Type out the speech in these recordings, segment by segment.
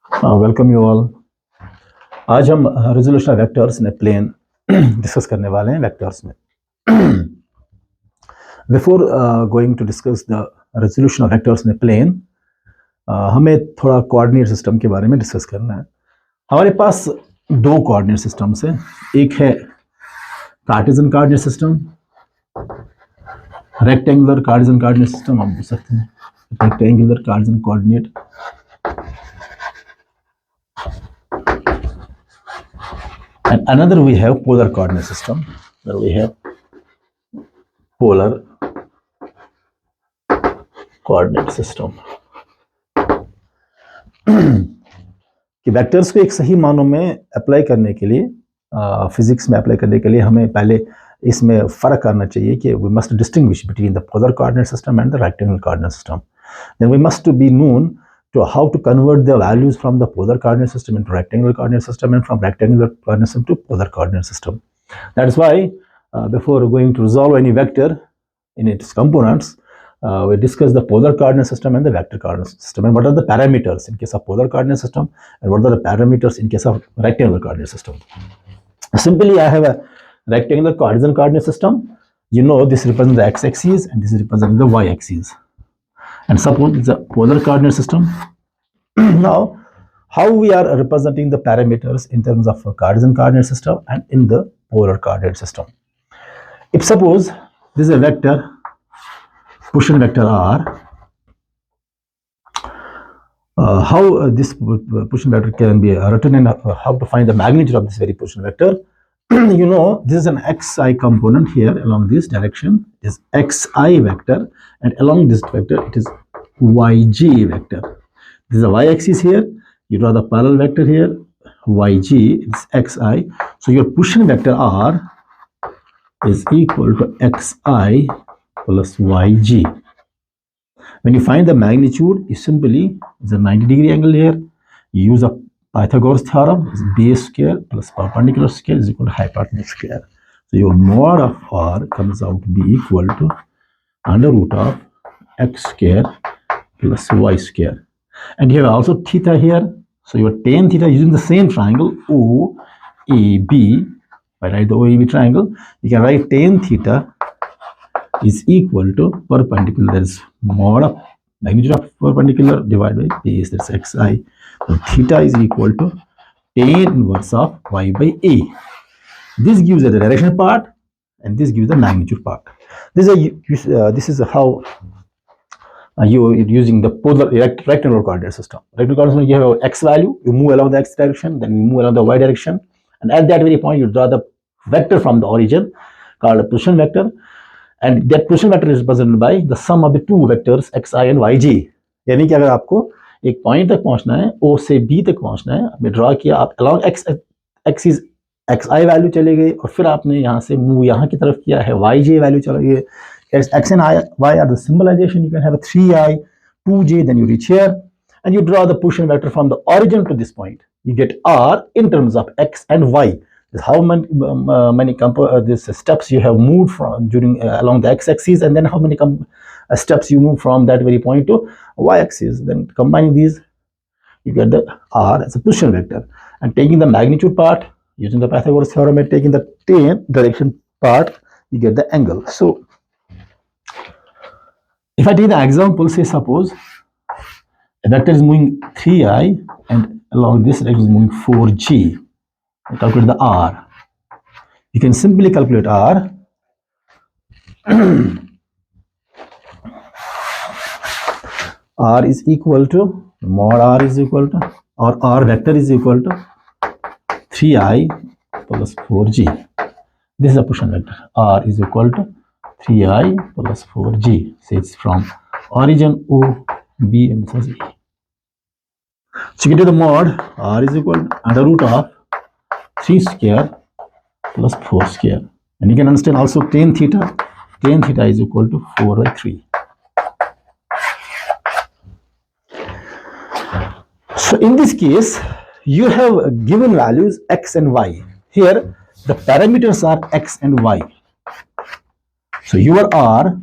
Welcome you all. आज हम resolution of vectors in a plane discuss करने वाले हैं वेक्टर्स में। Before going to discuss the resolution of vectors in a plane, हमें थोड़ा कोऑर्डिनेट सिस्टम के बारे में डिस्कस करना है। हमारे पास दो कोऑर्डिनेट सिस्टम्स हैं, एक है Cartesian coordinate system, rectangular Cartesian coordinate system हम बोल सकते हैं, rectangular Cartesian coordinate, and another we have polar coordinate system. There we have polar coordinate system. कि वेक्टर्स को एक सही मानों में अप्लाई करने के लिए, फिजिक्स में अप्लाई करने के लिए हमें पहले इसमें फ़र्क करना चाहिए कि we must distinguish between the polar coordinate system and the rectangular coordinate system. Then we must be known to how to convert the values from the polar coordinate system into rectangular coordinate system and from rectangular coordinate system to polar coordinate system. That is why before going to resolve any vector in its components, we discuss the polar coordinate system and the vector coordinate system and what are the parameters in case of polar coordinate system and what are the parameters in case of rectangular coordinate system. Simply, I have a rectangular cartesian coordinate system. You know, this represents the x-axis and this represents the y-axis. And suppose it's a polar coordinate system. Now, how we are representing the parameters in terms of a Cartesian coordinate system and in the polar coordinate system. If suppose this is a vector, position vector r, how this position vector can be written and how to find the magnitude of this very position vector. You know, this is an xi component here along this direction is xi vector, and along this vector it is yj vector. This is a y-axis here. You draw the parallel vector here, yg, it's xi. So your position vector r is equal to xi plus yg. When you find the magnitude, you simply, it's a 90-degree angle here. You use a Pythagoras theorem, is base square plus perpendicular square is equal to hypotenuse square. So your mod of r comes out to be equal to under root of x square plus y square. And you have also theta here. So your tan theta using the same triangle OAB, by write the OAB triangle, you can write tan theta is equal to perpendicular, that is mod of magnitude of perpendicular divided by base, that's xi. So theta is equal to tan inverse of y by a. This gives the direction part and this gives the magnitude part. This is how you are using the polar rectangular coordinate system. Rectangular coordinate system, you have x value, you move along the x direction, then you move along the y direction, and at that very point you draw the vector from the origin called a position vector, and that position vector is represented by the sum of the two vectors xi and yj. यानी कि अगर आपको एक point तक पहुंचना है, O से B तक पहुंचना है, आपने ड्रॉ किया, आप along x axis xi value चले गए और फिर आपने यहाँ से मूव यहाँ की तरफ किया है, yj वैल्यू चले गए. As x and y are the symbolization, you can have a 3i, 2j, then you reach here and you draw the position vector from the origin to this point. You get r in terms of x and y. How many these steps you have moved from during along the x-axis, and then how many steps you move from that very point to y-axis. Then combining these, you get the r as a position vector. And taking the magnitude part using the Pythagoras theorem and taking the tan direction part, you get the angle. So if I take the example, say suppose a vector is moving 3i and along this direction is moving 4g. I calculate the r. You can simply calculate r. R is equal to, mod r is equal to, or r vector is equal to 3i plus 4g. This is a position vector. R is equal to 3i plus 4g. So it's from origin O, B, and this is E. So you get to the mod r is equal to under root of 3 square plus 4 square. And you can understand also tan theta. Tan theta is equal to 4 by 3. So in this case, you have given values x and y. Here, the parameters are x and y. So your r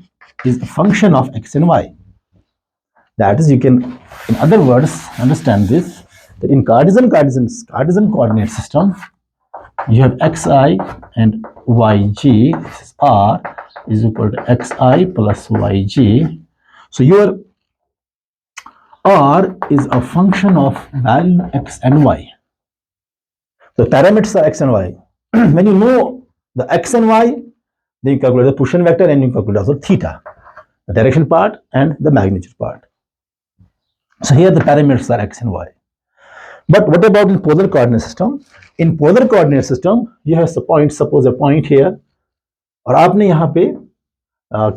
is a function of x and y. That is, you can, in other words, understand this. that in Cartesian coordinate system, you have xi and yg. This is r is equal to xi plus yg. So your r is a function of value x and y. The parameters are x and y. When you know the x and y, then you calculate the position vector and you calculate also theta, the direction part and the magnitude part. So here the parameters are x and y. But what about in polar coordinate system? In polar coordinate system, you have a point, suppose a point here, और आपने यहाँ पे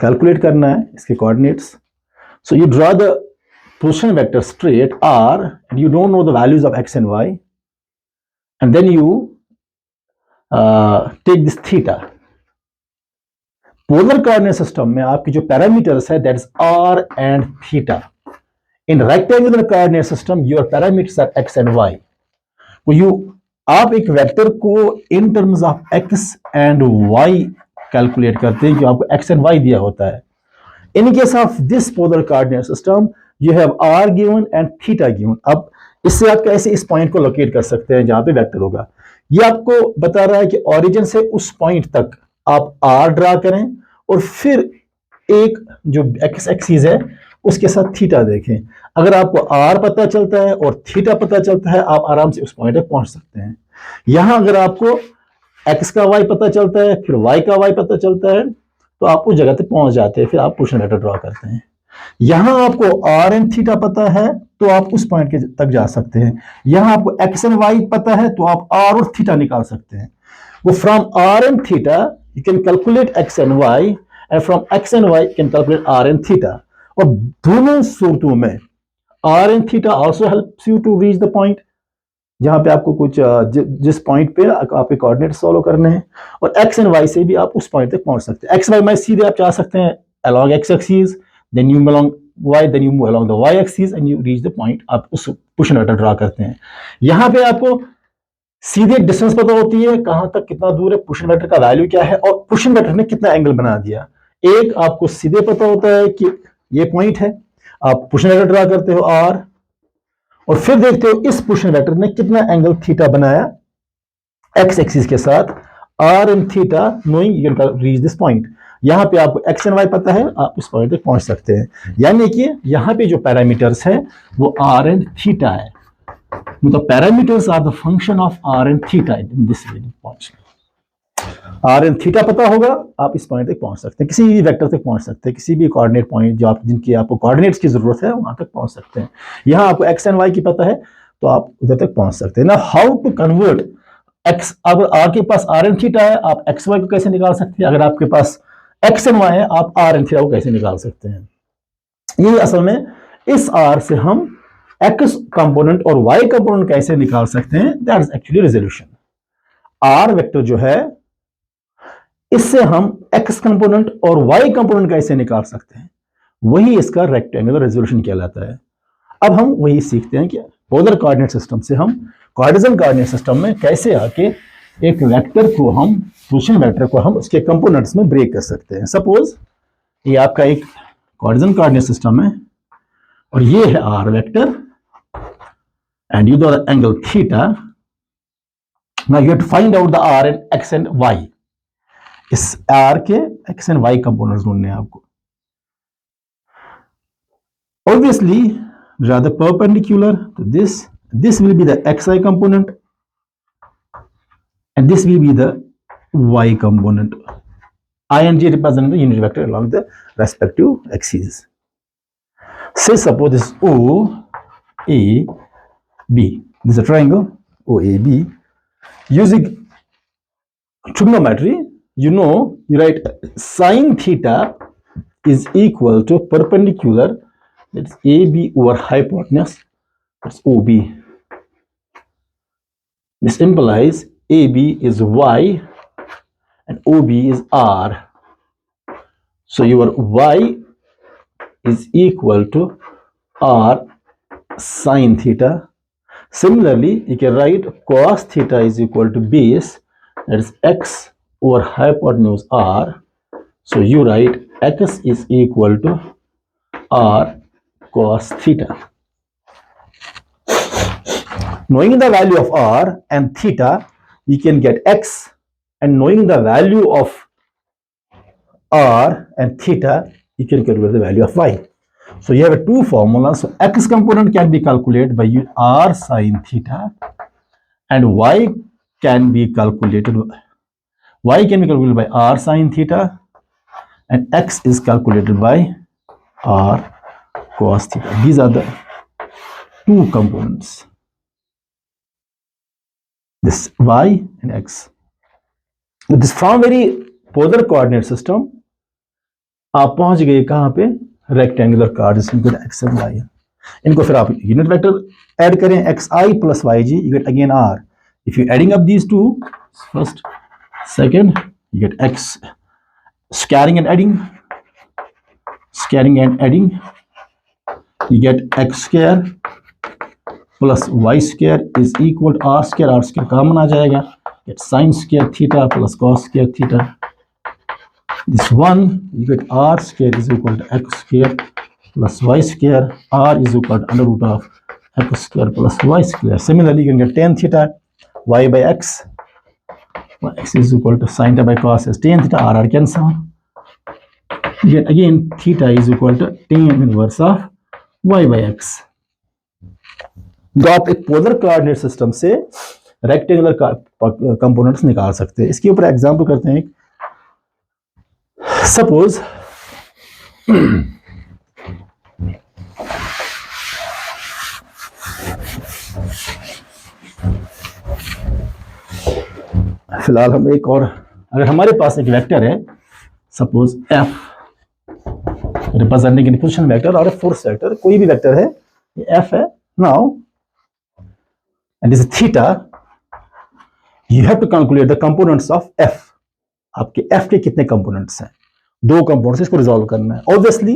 calculate करना है इसके coordinates. So you draw the position vector straight r, and you don't know the values of x and y, and then you take this theta. Polar coordinate system में आपकी जो parameters है, that is r and theta. In rectangular coordinate system, your parameters are x and y. आप एक vector को इन terms of x and y calculate करते हैं, कि आपको x and y दिया होता है. In case of this polar coordinate system, you have r given and theta given. अब इससे आप कैसे इस पॉइंट को लोकेट कर सकते हैं जहां पे वेक्टर होगा. ये आपको बता रहा है कि ओरिजिन से उस पॉइंट तक आप r ड्रा करें और फिर एक जो x एक्सिस है उसके साथ थीटा देखें. अगर आपको r पता चलता है और थीटा पता चलता है, आप आराम से उस पॉइंट तक पहुंच सकते हैं. यहां अगर आपको x का y पता चलता है, फिर y का y पता चलता है, तो आप उस जगह तक पहुंच जाते हैं. फिर आप पोजीशन वेक्टर ड्रॉ करते हैं. यहां आपको r एंड थीटा पता है तो आप उस पॉइंट के तक जा सकते हैं. यहां आपको x एंड y पता है तो आप r और थीटा निकाल सकते हैं. वो from r and theta you can calculate x and y, and from x and y you can calculate r and theta. और दोनों सूरतों में r and theta also helps you to reach the point जहां पे आपको कुछ जिस point पे आपके कोऑर्डिनेट सॉल्व करने हैं, और x एंड y से भी आप उस पॉइंट तक पहुंच सकते हैं. x y में सीधे आप जा सकते हैं along x axis, then you move along y, then you move along the y axis and you reach the point. आप उस पोजीशन वेक्टर ड्रा करते हैं. यहां पे आपको सीधे डिस्टेंस पता होती है, कहां तक कितना दूर है, पोजीशन वेक्टर का वैल्यू क्या है, और पोजीशन वेक्टर ने कितना एंगल बना दिया. एक आपको सीधे पता होता है कि ये पॉइंट है, आप पोजीशन वेक्टर ड्रा करते हो r, और फिर देखते हो इस पोजीशन वेक्टर ने कितना एंगल थीटा बनाया x एक्सिस के साथ. r and theta knowing you can reach this point. यहां पे आपको x एंड y पता है, आप उस पॉइंट तक पहुंच सकते हैं. यानी कि यहां पे जो पैरामीटर्स है वो r एंड थीटा है. मतलब parameters are the function of r and theta in this point. r and theta पता होगा, आप इस पॉइंट तक पहुंच सकते हैं, किसी भी वेक्टर तक पहुंच सकते हैं, किसी भी कोऑर्डिनेट पॉइंट जो आप जिनकी आपको कोऑर्डिनेट्स की जरूरत है वहां तक पहुंच सकते हैं. यहां आपको x एंड y की पता है तो आप उधर तक पहुंच सकते हैं. ना हाउ टू कन्वर्ट x, अगर आपके पास r एंड थीटा है, आप x y को कैसे निकाल सकते हैं. अगर आपके पास x एंड y है, आप r एंड थीटा को कैसे निकाल सकते हैं. ये असल में इस r से हम x कंपोनेंट और y कंपोनेंट कैसे निकाल सकते हैं, that is actually resolution. r vector जो है इससे हम x कंपोनेंट और y कंपोनेंट कैसे निकाल सकते हैं, वही इसका रेक्टेंगुलर रेजोल्यूशन कहलाता है. अब हम वही सीखते हैं कि पोलर कोऑर्डिनेट सिस्टम से हम कार्टेशियन कोऑर्डिनेट सिस्टम में कैसे आके एक वेक्टर को हम पोजीशन वेक्टर को हम उसके कंपोनेंट्स में ब्रेक कर सकते हैं. सपोज ये आपका एक कार्टेशियन कोऑर्डिनेट सिस्टम है और ये है r vector and you draw the angle theta. Now you have to find out the r and x and y. इस r के x एंड y कंपोनेंट्स ढूंढने हैं आपको. Obviously, rather perpendicular to this will be the xi component and this will be the y component. I and j represent the unit vector along the respective axes. Say suppose this O A B. This is a triangle O A B. Using trigonometry, you write sine theta is equal to perpendicular, that's AB over hypotenuse, that's OB. This implies AB is Y and OB is R. So your Y is equal to R sine theta. Similarly, you can write cos theta is equal to base, that is X over hypotenuse R. So you write X is equal to R cos theta. Knowing the value of r and theta, we can get x, and knowing the value of r and theta, you can calculate the value of y. So you have two formulas. So x component can be calculated by r sine theta, and y can be calculated by r sine theta, and x is calculated by r cos theta. These are the two components, this y and x. With this from very polar coordinate system, आप पहुंच गए कहां पे, rectangular card x and y. इनको फिर आप unit vector add करें, x i plus y j, you get again r. If you adding up these two, first second, you get x, scattering and adding, you get x square plus y square is equal to r square common आ जाएगा, get sin square theta plus cos square theta. This one, you get r square is equal to x square plus y square, r is equal to under root of x square plus y square. Similarly, you can get tan theta, y by x, x is equal to sin theta by cos as tan theta, r cancel. Again, theta is equal to tan inverse of y by x. तो आप एक polar coordinate system से rectangular components निकाल सकते हैं. इसके ऊपर example करते हैं. सपोज फिलहाल हम एक और, अगर हमारे पास एक वेक्टर है, suppose f representing in position vector और फोर्स वेक्टर, कोई भी वेक्टर है, ये f है. Now and this theta, you have to calculate the components of f. आपके f के कितने कंपोनेंट्स हैं, दो कंपोनेंट्स, इसको रिजॉल्व करना है. ऑब्वियसली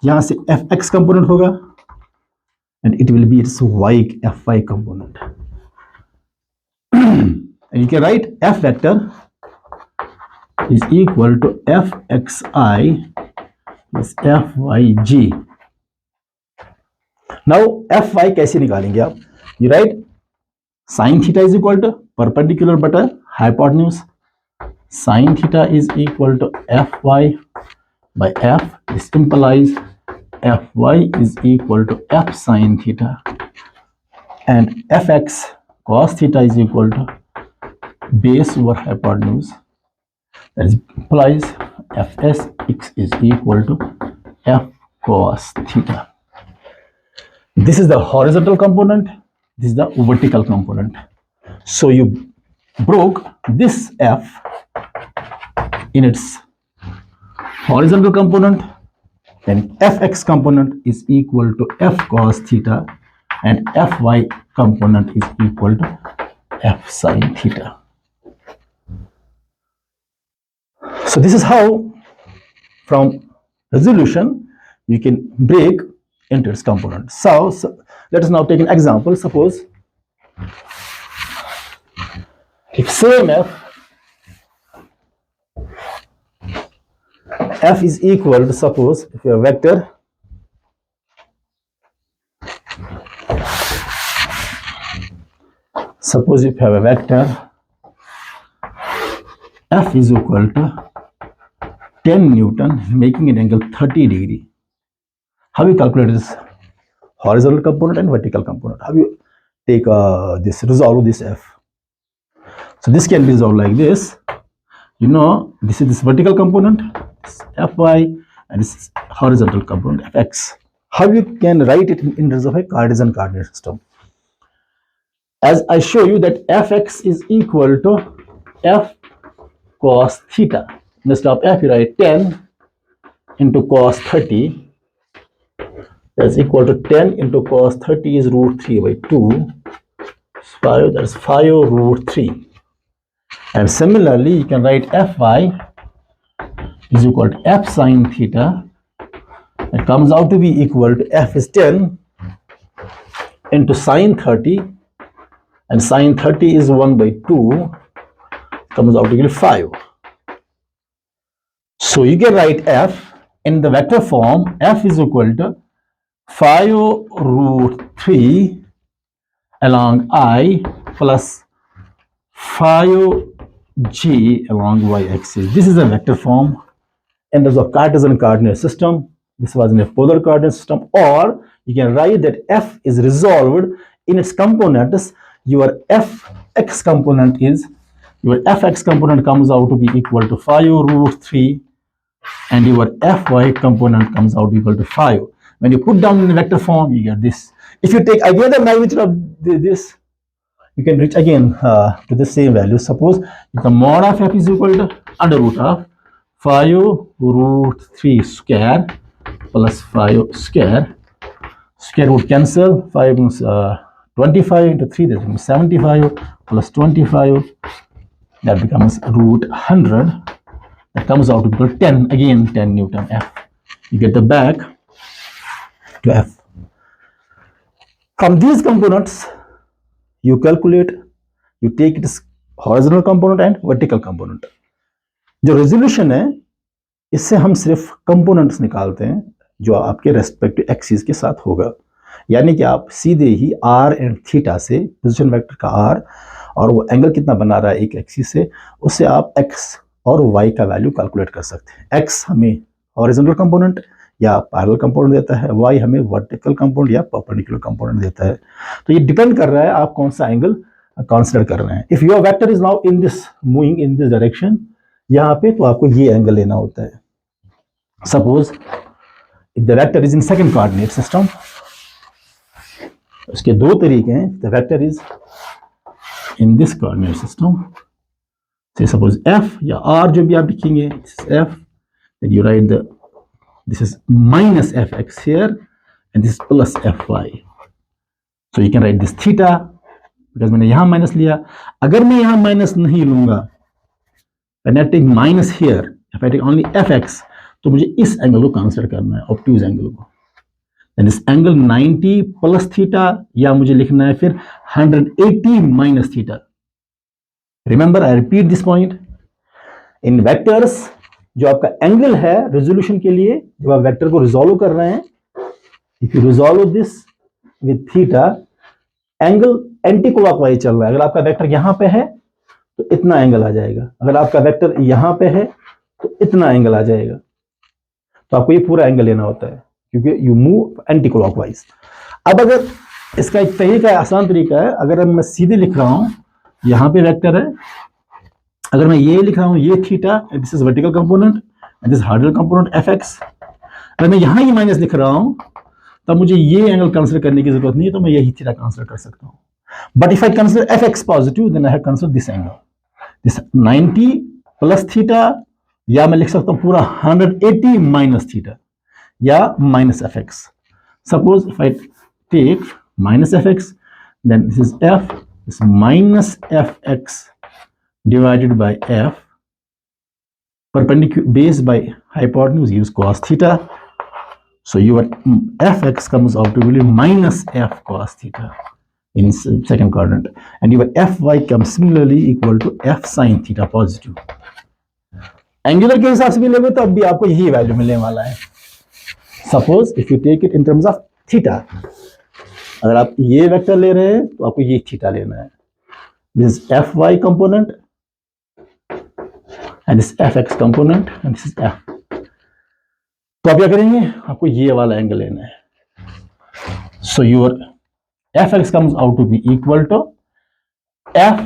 यहां से fx कंपोनेंट होगा and it will be it's fy component. And you can write f vector is equal to fxi plus fyg. Now fy कैसे निकालेंगे आप? You write sin theta is equal to perpendicular बटा hypotenuse. Sin theta is equal to fy by f. This implies fy is equal to f sin theta, and fx cos theta is equal to base over hypotenuse. That implies fsx is equal to f cos theta. This is the horizontal component, this is the vertical component. So you broke this f in its horizontal component, then fx component is equal to f cos theta, and fy component is equal to f sin theta. So this is how from resolution you can break into its components. So let us now take an example. Suppose if same f is equal to, suppose if you have a vector f is equal to 10 Newton, making an angle 30 degree. How you calculate this horizontal component and vertical component? How you take resolve this f? So this can be resolved like this. You know, this is this vertical component, this fy, and this is horizontal component fx. How you can write it in terms of a Cartesian coordinate system? As I show you that fx is equal to f cos theta. Instead of f, you write 10 into cos 30. That's equal to 10 into cos 30 is root 3 by 2. 5, that's 5 root 3. And similarly, you can write fy is equal to f sin theta. It comes out to be equal to f is 10 into sin 30, and sin 30 is 1 by 2, comes out to be 5. So you can write f in the vector form, f is equal to 5 root 3 along I plus 5g along y-axis. This is a vector form in terms of Cartesian coordinate system. This was in a polar coordinate system, or you can write that f is resolved in its components. Your fx component comes out to be equal to 5 root 3, and your fy component comes out equal to 5. When you put down in the vector form, you get this. If you take again the magnitude of this, you can reach again to the same value. Suppose if the mod of f is equal to under root of 5 root 3 square plus 5 square root cancel. 5 is 25 into 3, that becomes 75 plus 25, that becomes root 100. That comes out to equal 10, again 10 Newton F. You get the back to F. From these components, you calculate, you take its horizontal component and vertical component. जो resolution है, इससे हम सिर्फ components निकालते हैं जो आपके respective axis के साथ होगा. यानी कि आप सीधे ही r एंड थीटा से पोजीशन वेक्टर का r और वो एंगल कितना बना रहा है एक एक्सिस से, उससे आप x और y का वैल्यू कैलकुलेट कर सकते हैं. x हमें हॉरिजॉन्टल कंपोनेंट या पैरेलल कंपोनेंट देता है, y हमें वर्टिकल कंपोनेंट या परपेंडिकुलर कंपोनेंट देता है. तो ये डिपेंड कर रहा है आप कौन सा एंगल कंसीडर कर रहे हैं. If your vector is now in this moving in this direction, यहाँ पे तो आपको ये एंगल लेना होता है. Suppose if the vector is in second coordinate system, उसके दो तरीके हैं. The vector is in this coordinate system, से सपोज f या r जो भी आप लिखेंगे, f, then you write this is minus fx here and this is plus fy. So you can write this theta because मैंने यहाँ minus लिया. अगर मैं यहाँ माइनस नहीं लूंगा, when I take minus here, if I take only fx, तो मुझे इस एंगल को कंसीडर करना है, ऑब्ट्यूज एंगल को. then this angle 90 plus theta, या मुझे लिखना है फिर 180 minus theta. Remember, I repeat this point. In vectors, जो आपका एंगल है रेजोल्यूशन के लिए, जब आप वेक्टर को रिजॉल्व कर रहे हैं, if you resolve this with theta, angle anti clockwise चल रहा है. अगर आपका वेक्टर यहाँ पे है तो इतना एंगल आ जाएगा, अगर आपका वेक्टर यहाँ पे है तो इतना एंगल आ जाएगा. तो आपको ये पूरा एंगल लेना होता है क्योंकि यू मूव एंटी क्लॉकवाइज. अब अगर इसका एक तरीका, आसान तरीका है, अगर मैं सीधे लिख रहा हूं, यहाँ पे वेक्टर है, अगर मैं ये लिख रहा हूँ, ये theta, this is vertical component and this horizontal component fx. अगर मैं यहाँ ही माइनस लिख रहा हूँ, तब मुझे ये एंगल कंसीडर करने की जरूरत नहीं है, तो मैं यही थीटा कंसीडर कर सकता हूँ. But if I consider fx positive, then I have consider this angle, this 90 plus theta, या मैं लिख सकता हूँ पूरा 180 माइनस थीटा या minus fx. Suppose if I take minus fx, then this is f, this minus fx divided by f, perpendicular base by hypotenuse, use cos theta. So your fx comes out to be minus f cos theta in second quadrant, and your fy comes similarly equal to f sin theta positive. Angular के हिसाब से भी लेंगे तो अब भी आपको यही वैल्यू मिलने वाला है. Suppose if you take it in terms of theta, अगर आप ये वेक्टर ले रहे हैं तो आपको ये थीटा लेना है. This is fy component and this fx component and this is f. तो आप क्या करेंगे, आपको ये वाला एंगल लेना है. So your fx comes out to be equal to f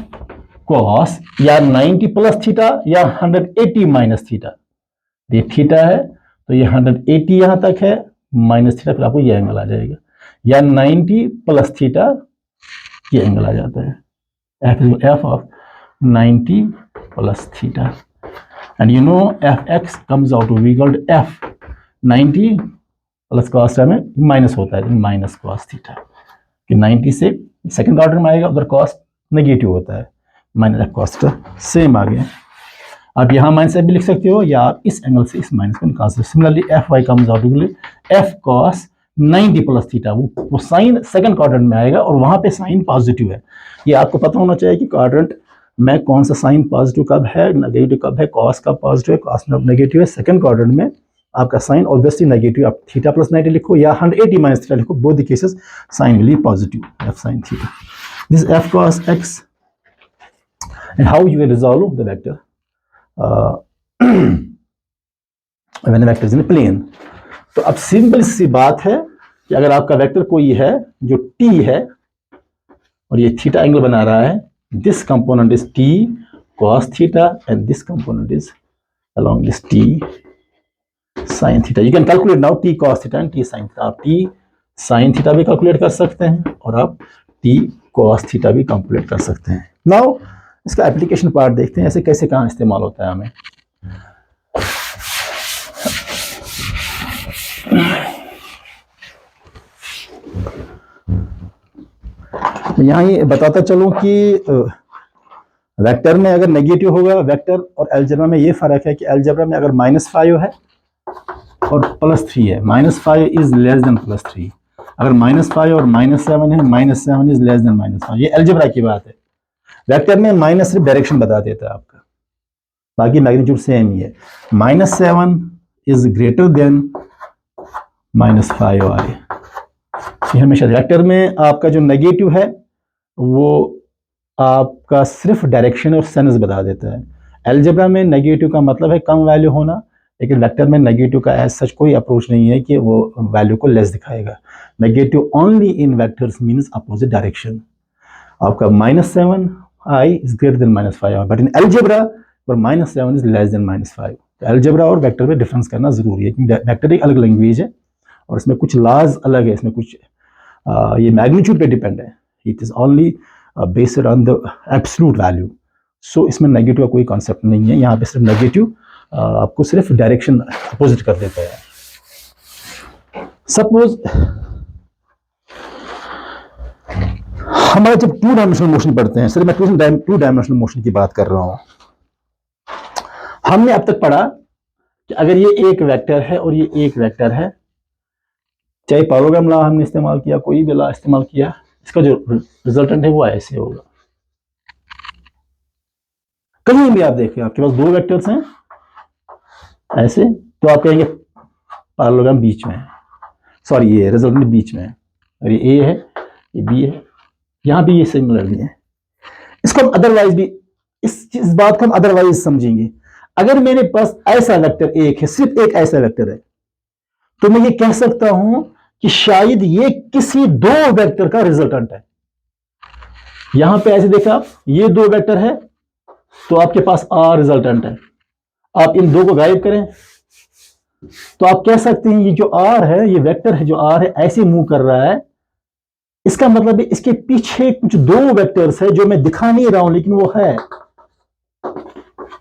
cos या 90 प्लस थीटा या 180 माइनस थीटा. ये थीटा है तो ये 180 यहां तक है, माइनस थीटा, फिर आपको ये एंगल आ जाएगा, या 90 प्लस थीटा, ये एंगल आ जाता है. f of 90 plus theta, and you know fx comes out to be equal to f 90 plus cos में माइनस होता है, माइनस cos थीटा, कि 90 से सेकंड ऑर्डर में आएगा, उधर cos नेगेटिव होता है, माइनस cos थीटा सेम आ गया. आप यहाँ माइनस भी लिख सकते हो, या आप इस एंगल से इस माइनस को निकाल सकते हो. Similarly fy comes out to be f cos 90 plus theta, वो साइन सेकंड क्वाड्रेंट में आएगा और वहां पे साइन पॉजिटिव है. ये आपको पता होना चाहिए कि क्वाड्रेंट में कौन सा साइन पॉजिटिव कब है, नेगेटिव कब है. कॉस का पॉजिटिव है, कॉस नेगेटिव है. सेकंड क्वाड्रेंट में आपका साइन ऑब्वियसली नेगेटिव, आप थीटा प्लस 90 लिखो या 180 माइनस थीटा लिखो, both the cases sine will be positive, f sine theta. This is f cos x, and how you will resolve the vector when the vector is in a plane. तो अब simple सी बात है कि अगर आपका vector कोई है जो t है और ये थीटा एंगल बना रहा है, this component is t cos theta and this component is along this t sin theta. You can calculate now t cos theta and t sin theta. आप t sin theta भी calculate कर सकते हैं और आप t cos theta भी calculate कर सकते हैं. नाउ इसका एप्लीकेशन पार्ट देखते हैं, ऐसे कैसे कहाँ इस्तेमाल होता है हमें. यहाँ ही बताता चलूं कि वेक्टर में अगर नेगेटिव होगा वेक्टर और अलजेब्रा में ये फर्क है कि अलजेब्रा में अगर -5 है और +3 है, -5 इज लेस देन +3. अगर -5 और -7 है, -7 इज लेस देन -5. ये अलजेब्रा की बात है. वेक्टर में माइनस सिर्फ डायरेक्शन बता देता है आपका, बाकी मैग्नीट्यूड सेम ही है. -7 इज ग्रेटर देन -5i. हमेशा वेक्टर में आपका जो नेगेटिव है वो आपका सिर्फ डायरेक्शन और सेंस बता देता है. अलजेब्रा में नेगेटिव का मतलब है कम वैल्यू होना, लेकिन वेक्टर में नेगेटिव का एज सच कोई अप्रोच नहीं है कि वो वैल्यू को लेस दिखाएगा. Negative only in vectors means opposite direction. आपका -7i is greater than -5i, but in algebra पर -7 इज लेस देन -5. अलजेब्रा और वेक्टर में डिफरेंस करना जरूरी है क्योंकि वेक्टर एक अलग लैंग्वेज है और इसमें कुछ लॉज अलग है, इसमें कुछ ये मैग्नीट्यूड पे डिपेंड है. It is only based on the absolute value. So इसमें नेगेटिव का कोई कॉन्सेप्ट नहीं है. यहाँ पे सिर्फ नेगेटिव आपको सिर्फ डायरेक्शन अपोजिट कर देता है. सपोज हमारे जब 2 डायमेंशनल मोशन पढ़ते हैं, सिर्फ मैं 2 डायमेंशनल मोशन की बात कर रहा हूं. हमने अब तक पढ़ा कि अगर ये एक वेक्टर है और ये एक वेक्टर है, चाहे पाइथागोरस लॉ हमने इस्तेमाल किया, कोई भी लॉ इस्तेमाल किया, इसका जो रिजल्टेंट है वो ऐसे होगा. कहीं भी आप देखिए आपके पास 2 वेक्टर्स हैं ऐसे, तो आप कहेंगे पाइथागोरस बीच में है, सॉरी ये रिजल्टेंट बीच में है, और ये ए है ये बी है, यहां भी ये सिमिलरली है. इसको हम अदरवाइज भी इस बात को हम अदरवाइज समझेंगे. अगर मेरे पास ऐसा वेक्टर एक है, सिर्फ एक ऐसा वेक्टर है, तो मैं ये कह सकता हूं कि शायद ये किसी 2 वेक्टर का रिजल्टेंट है. यहां पे ऐसे देखा आप, ये 2 वेक्टर है तो आपके पास आर रिजल्टेंट है. आप इन 2 को गायब करें तो आप कह सकते हैं ये जो आर है, ये वेक्टर है जो आर है ऐसे मूव कर रहा है. इसका मतलब है इसके पीछे कुछ 2 वेक्टर्स है जो मैं दिखा नहीं रहा हूं लेकिन वो है,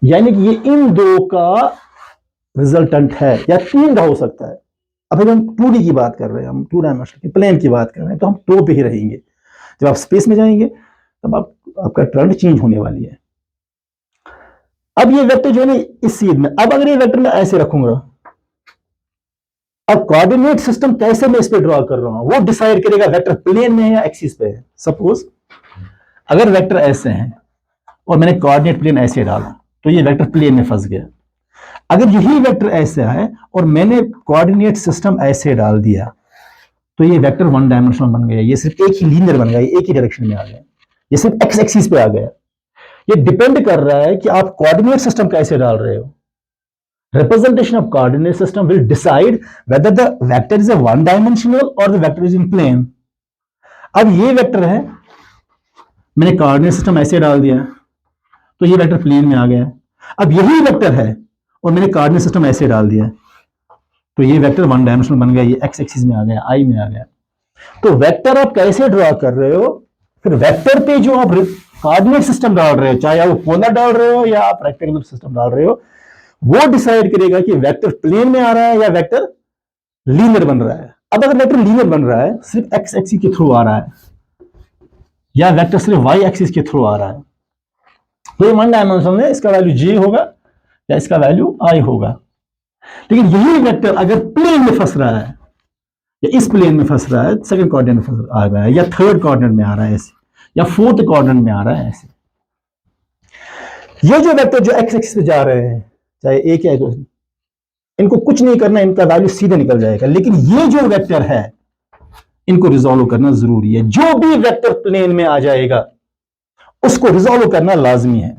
यानी कि ये इन 2 का रिजल्टेंट है, या 3 का हो सकता है. अब हम 2D की बात कर रहे हैं, हम 2 डायमेंशनल की प्लेन की बात कर रहे हैं, तो हम 2 पे ही रहेंगे. जब आप स्पेस में जाएंगे तब आपका ट्रेंड चेंज होने वाली है. अब ये वेक्टर जो है ना इस सीध में, अब अगर ये वेक्टर मैं ऐसे रखूंगा, अब कोऑर्डिनेट सिस्टम कैसे मैं इस पे ड्रॉ कर रहा हूं वो डिसाइड करेगा वेक्टर प्लेन में है या एक्सिस पे है. सपोज अगर वेक्टर ऐसे हैं और मैंने कोऑर्डिनेट प्लेन ऐसे डाला तो ये वेक्टर प्लेन में फंस गया. अगर यही वेक्टर ऐसे है और मैंने कोऑर्डिनेट सिस्टम ऐसे डाल दिया तो ये वेक्टर 1 डायमेंशनल बन गया. ये सिर्फ एक ही लीनियर बन गया, एक ही डायरेक्शन में आ गया, ये सिर्फ एक्स एक्सिस पे आ गया. ये डिपेंड कर रहा है कि आप कोऑर्डिनेट सिस्टम कैसे डाल रहे हो. Representation of coordinate system will decide whether the vector is a 1 dimensional or the vector is in plane. अब ये वेक्टर है, मैंने कोऑर्डिनेट सिस्टम ऐसे डाल दिया तो ये वेक्टर प्लेन में आ गया. अब यही वेक्टर है और मैंने कोऑर्डिनेट सिस्टम ऐसे डाल दिया तो ये वेक्टर 1 डायमेंशनल बन गया, ये एक्स एक्सिस में आ गया, आई में आ गया. तो वेक्टर आप कैसे ड्रॉ कर रहे हो, फिर वेक्टर पे जो आप कोऑर्डिनेट सिस्टम डाल रहे हो, चाहे आप पोलर डाल रहे हो या आप रेक्टेंगुलर सिस्टम डाल रहे हो, वो डिसाइड करेगा कि वेक्टर प्लेन में आ रहा है या वेक्टर लीनियर बन रहा है. अब अगर वेक्टर लीनियर बन रहा है, सिर्फ एक्स एक्सिस के थ्रू आ रहा है, या वेक्टर सिर्फ वाई एक्सिस के थ्रू आ रहा है, तो ये 1 डायमेंशनल है, इसका वैल्यू जे होगा या इसका वैल्यू आई होगा. लेकिन यही वेक्टर अगर प्लेन में फंस रहा है या इस प्लेन में फंस रहा है, सेकंड कोऑर्डिनेट में फंस आ रहा है, या थर्ड कोऑर्डिनेट में आ रहा है ऐसे, या फोर्थ कोऑर्डिनेट में आ रहा है ऐसे, ये जो वेक्टर जो एक्स एक्सिस पे जा रहे हैं, चाहे एक या दो, इनको कुछ नहीं करना, इनका वैल्यू सीधे निकल जाएगा. लेकिन ये जो वेक्टर है इनको रिजॉल्व करना जरूरी है। जो भी वेक्टर प्लेन में आ जाएगा उसको रिजॉल्व करना लाजमी है।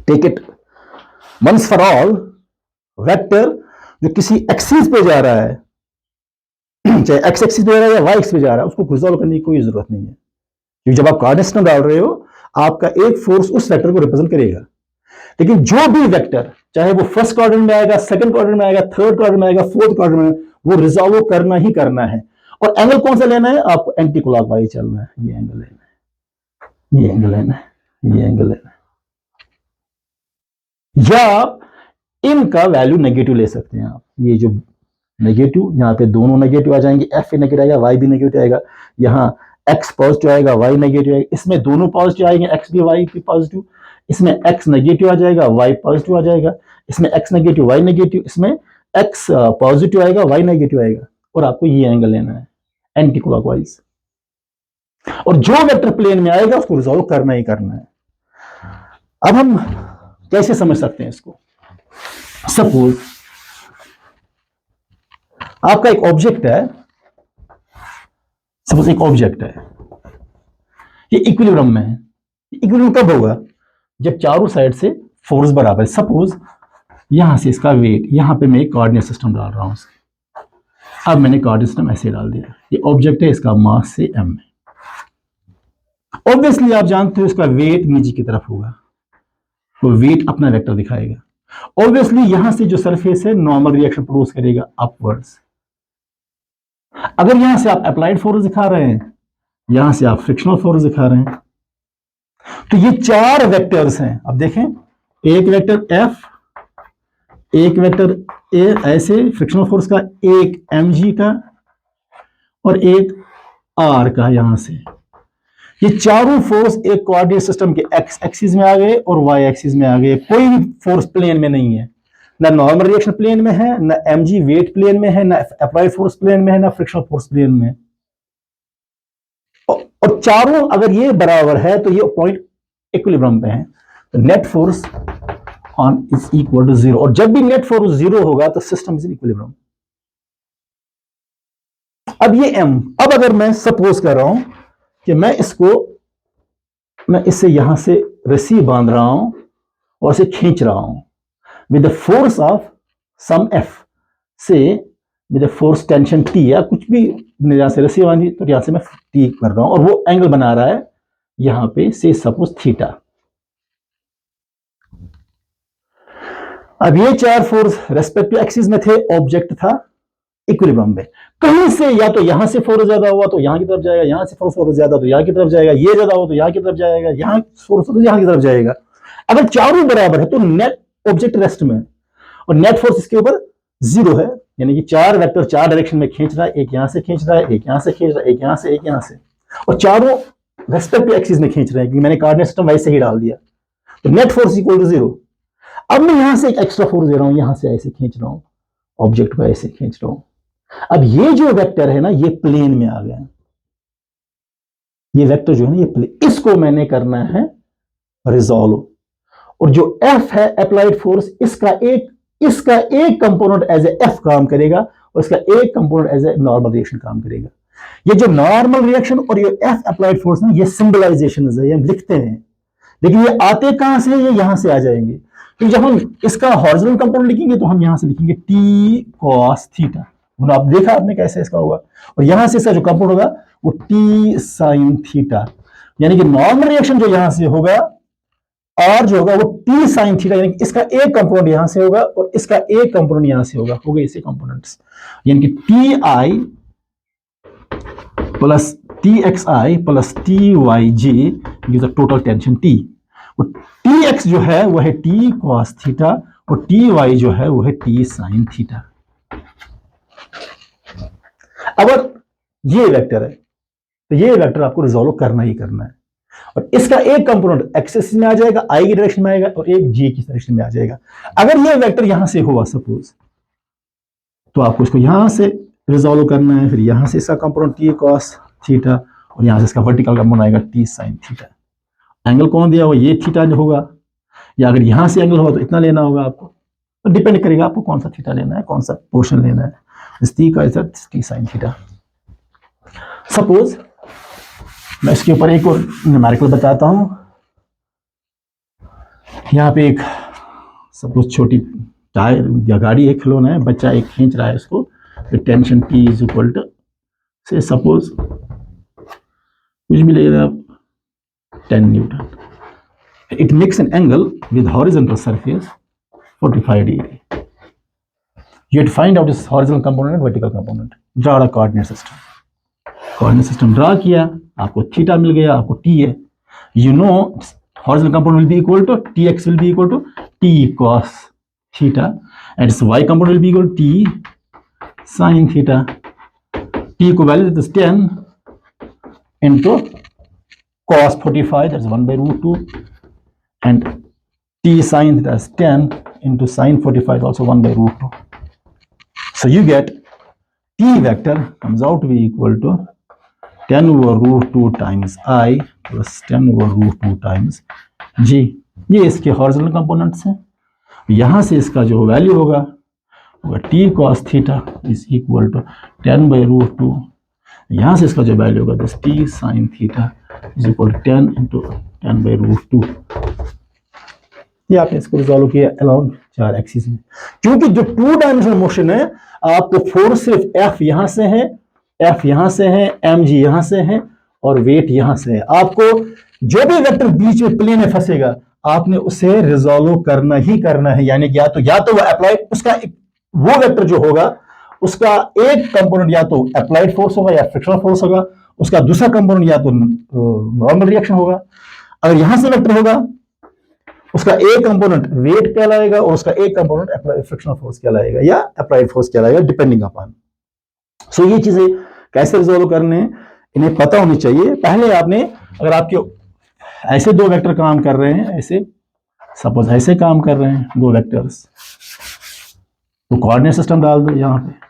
Take it once for all, vector जो किसी एक्सिस पे जा रहा है, चाहे एक्स एक्सिस पे जा रहा है या वाई एक्सिस पे जा रहा है, उसको रिजॉल्व करने की कोई जरूरत नहीं है, क्योंकि जब आप कोऑर्डिनेट सिस्टम डाल रहे हो आपका एक फोर्स उस वेक्टर को रिप्रेजेंट करेगा। लेकिन जो भी वेक्टर, चाहे वो फर्स्ट क्वाड्रेंट में आएगा, सेकंड क्वाड्रेंट में आएगा, थर्ड क्वाड्रेंट में आएगा, फोर्थ क्वाड्रेंट में, वो रिजॉल्व करना ही करना है। और एंगल कौन सा लेना है? आपको एंटी क्लॉकवाइज चलना है। ये एंगल लेना है, ये एंगल लेना है, ये एंगल लेना है। या इनका वैल्यू नेगेटिव ले सकते हैं आप। ये जो नेगेटिव, यहाँ पे दोनों नेगेटिव आ जाएंगे, एफ भी नेगेटिव आएगा, वाई भी नेगेटिव आएगा। यहाँ एक्स पॉजिटिव आएगा, वाई नेगेटिव आएगा। इसमें दोनों पॉजिटिव आएंगे, एक्स भी वाई भी पॉजिटिव। इसमें एक्स नेगेटिव आ जाएगा, वाई पॉजिटिव आ जाएगा। इसमें एक्स नेगेटिव, वाई नेगेटिव। इसमें एक्स पॉजिटिव आएगा, वाई नेगेटिव आएगा। और आपको ये एंगल लेना है एंटी क्लॉकवाइज। और जो वेक्टर प्लेन में आएगा उसको रिजॉल्व करना ही करना है। अब हम कैसे समझ सकते हैं इसको? सपोज आपका एक ऑब्जेक्ट है, सपोज एक ऑब्जेक्ट है, ये इक्विलिब्रियम में है। इक्विलिब्रियम कब होगा? जब चारों साइड से फोर्स बराबर है। सपोज यहां से इसका वेट, यहां पे मैं एक कोऑर्डिनेट सिस्टम डाल रहा हूं। अब मैंने कोऑर्डिनेट सिस्टम ऐसे डाल दिया। ये ऑब्जेक्ट है, इसका मास से m है। ऑब्वियसली आप जानते हो इसका वेट नीचे की तरफ होगा, वो वेट अपना वेक्टर दिखाएगा। ऑब्वियसली यहां से जो सरफेस है नॉर्मल रिएक्शन प्रोड्यूस करेगा अपवर्ड्स। अगर यहां से आप अप्लाइड फोर्स दिखा रहे हैं, यहां से आप फ्रिक्शनल फोर्स दिखा रहे हैं, तो ये चार वेक्टर्स हैं। अब देखें, एक वेक्टर F, एक वेक्टर ए ऐसे फ्रिक्शनल फोर्स का, एक mg का और एक r का। यहां से ये चारों फोर्स एक कोऑर्डिनेट सिस्टम के x एक्सिस में आ गए और y एक्सिस में आ गए। कोई भी फोर्स प्लेन में नहीं है, ना नॉर्मल रिएक्शन प्लेन में है, ना mg वेट प्लेन में है, ना अप्लाइड फोर्स प्लेन में है, ना फ्रिक्शनल फोर्स प्लेन में है। और चारों अगर ये बराबर है तो ये पॉइंट इक्विलिब्रियम पे है। तो net force on is equal to 0। और जब भी नेट फोर्स 0 होगा तो सिस्टम इज इन इक्विलिब्रियम। अब ये m, अब अगर मैं सपोज कर रहा हूं कि मैं इससे यहां से रस्सी बांध रहा हूं और इसे खींच रहा हूं with the force of some f से, with the force tension t या कुछ भी, यहां से रस्सी बांधी तो यहां से मैं t कर रहा हूं और वो एंगल बना रहा है यहां पे से सपोज थीटा। अब ये चार फोर्स रेस्पेक्टिव एक्सिस में थे, ऑब्जेक्ट था इक्विलिब्रियम में। कहीं से या तो यहां से फोर्स ज्यादा हुआ तो यहां की तरफ जाएगा, यहां से फोर्स ज्यादा तो यहां की तरफ जाएगा, ये ज्यादा हो तो यहां की तरफ जाएगा, यहां फोर्स तो यहां की तरफ जाएगा। अगर चारों बराबर है तो नेट ऑब्जेक्ट रेस्ट में और नेट फोर्स इसके ऊपर 0 है। यानी कि चार वेक्टर चार डायरेक्शन में खींच रहा है, एक यहां से खींच रहा है, एक यहां से खींच रहा है, एक यहां से, एक यहां से, और चारों रेस्पेक्टिव एक्सिस में खींच रहे हैं, क्योंकि मैंने कोऑर्डिनेट सिस्टम वैसे ही डाल दिया। तो नेट फोर्स इक्वल टू 0। अब मैं यहां से एक एक्स्ट्रा फोर्स दे रहा हूं, यहां से ऐसे खींच रहा हूं, ऑब्जेक्ट को ऐसे खींच रहा हूं। अब ये जो वेक्टर है ना, ये प्लेन में आ गया। ये वेक्टर जो है ना, ये प्लेन, इसको मैंने करना है रिजॉल्व। और जो F है अप्लाइड फोर्स, इसका एक कंपोनेंट एज ए F काम करेगा और इसका एक component as a normal reaction काम करेगा। ये जो नॉर्मल रिएक्शन और ये F अप्लाइड फोर्स ना, ये सिंबलाइजेशन है, ये हम लिखते हैं। लेकिन ये आते कहां से? ये यहां से आ जाएंगे। तो जब हम इसका हॉरिजॉन्टल कंपोनेंट लिखेंगे तो हम यहां से लिखेंगे t cos थीटा। आप देखा आपने कैसे इसका होगा। और यहां से इसका जो कंपोनेंट होगा वो t sin थीटा। यानी कि नॉर्मल रिएक्शन जो यहां से होगा और जो होगा वो t sin थीटा, यानी कि इसका एक कंपोनेंट यहां से होगा और इसका एक कंपोनेंट यहां से होगा, हो गए इसे कंपोनेंट्स। यानी कि ti plus txi plus tyj gives a total tension t। और tx जो है वो है t cos थीटा और ty जो है वो है t sin थीटा। अगर ये वेक्टर है तो ये वेक्टर आपको रिजॉल्व करना ही करना है। और इसका एक कंपोनेंट एक्स एक्सिस में आ जाएगा, आई की डायरेक्शन में आएगा, और एक जी की डायरेक्शन में आ जाएगा। अगर ये वेक्टर यहां से हुआ सपोज, तो आपको इसको यहां से रिजॉल्व करना है। फिर यहां से इसका कंपोनेंट t cos थीटा और यहां से इसका वर्टिकल कंपोनेंट आएगा t sin थीटा। एंगल कौन दिया हुआ? ये थीटा जो होगा, या अगर यहां से एंगल होगा तो इतना लेना होगा आपको। तो डिपेंड करेगा आपको कौन सा थीटा लेना है, कौन सा पोर्शन लेना है। इस t का इधर t sin थीटा। सपोज मैं इसके ऊपर एक और न्यूमेरिकल बताता हूं। यहाँ पे एक सपोज छोटी टायर या गाड़ी एक खिलौना है, बच्चा एक खींच रहा है इसको, tension T is equal to say suppose कुछ भी ले आप 10 newton. It makes an angle with horizontal surface 45 degree. You have to find out this horizontal component and vertical component. Draw a coordinate system. Coordinate system draw किया, आपको theta मिल गया, आपको t है. You know horizontal component will be equal to tx will be equal to t cos theta, and its y component will be equal to t sin theta. T को value देते 10 into cos 45, that's 1 by root 2, and t sin theta is 10 into sin 45 also 1 by root 2. So you get t vector comes out to be equal to 10 over root 2 times I plus 10 over root 2 times g. ये इसके horizontal components हैं। यहाँ से इसका जो value होगा t cos theta is equal to 10 by root 2. यहाँ से इसका जो वैल्यू होगा this t sin theta is equal to 10 into 10 by root 2. ये आपने इसको रिजॉल्व किया अलोंग 4 एक्सिस में। क्योंकि जो 2 डायमेंशनल मोशन है, आपको फोर्स सिर्फ F यहां से है, F यहां से है, mg यहां से है और वेट यहां से है। आपको जो भी वेक्टर बीच में प्लेन में फंसेगा आपने उसे रिजॉल्व करना ही करना है। यानी या तो वो अप्लाइड, उसका वो वेक्टर जो होगा उसका एक कंपोनेंट या तो अप्लाइड फोर्स होगा या फ्रिक्शनल फोर्स होगा, उसका दूसरा कंपोनेंट या तो नॉर्मल रिएक्शन होगा। अगर यहां से वेक्टर होगा उसका एक कंपोनेंट वेट कहलाएगा और उसका एक कंपोनेंट फ्रिक्शनल फोर्स कहलाएगा या अप्लाइड फोर्स कहलाएगा, डिपेंडिंग अपॉन। सो ये चीजें कैसे रिजॉल्व करने इन्हें पता होनी चाहिए। पहले आपने, अगर आपके ऐसे 2 वेक्टर काम कर रहे हैं, ऐसे सपोज ऐसे काम कर रहे हैं 2 वेक्टर्स, तो कोऑर्डिनेट सिस्टम डाल दो यहाँ पे।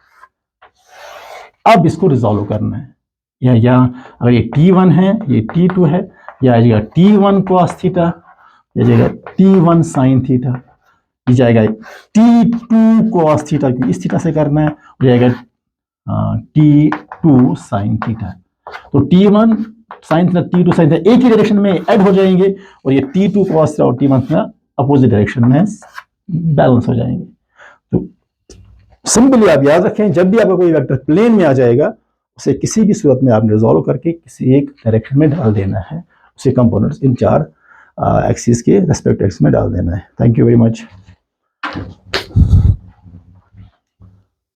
अब इसको रिजॉल्व करना है। या अगर ये T1 है, ये T2 है, या आ जाएगा T1 cos थीटा, ये जाएगा T1 sin थीटा, ये जाएगा T2 cos थीटा, क्योंकि इस थीटा से करना है, हो जाएगा T2 sin थीटा। तो T1 sin theta, T2 sin theta एक ही डायरेक्शन में ऐड हो जाएंगे और ये T2 cos थीटा और T1 थीटा अपोजिट डायरेक्शन में बैलेंस हो जाएंगे। तो सिंपली आप याद रखें, जब भी आपका कोई वेक्टर प्लेन में आ जाएगा उसे किसी भी सूरत में आपने रिजॉल्व करके किसी एक डायरेक्शन में डाल देना है, उसे कंपोनेंट्स इन 4 एक्सिस के रेस्पेक्टिव एक्सिस में डाल देना है। Thank you very much.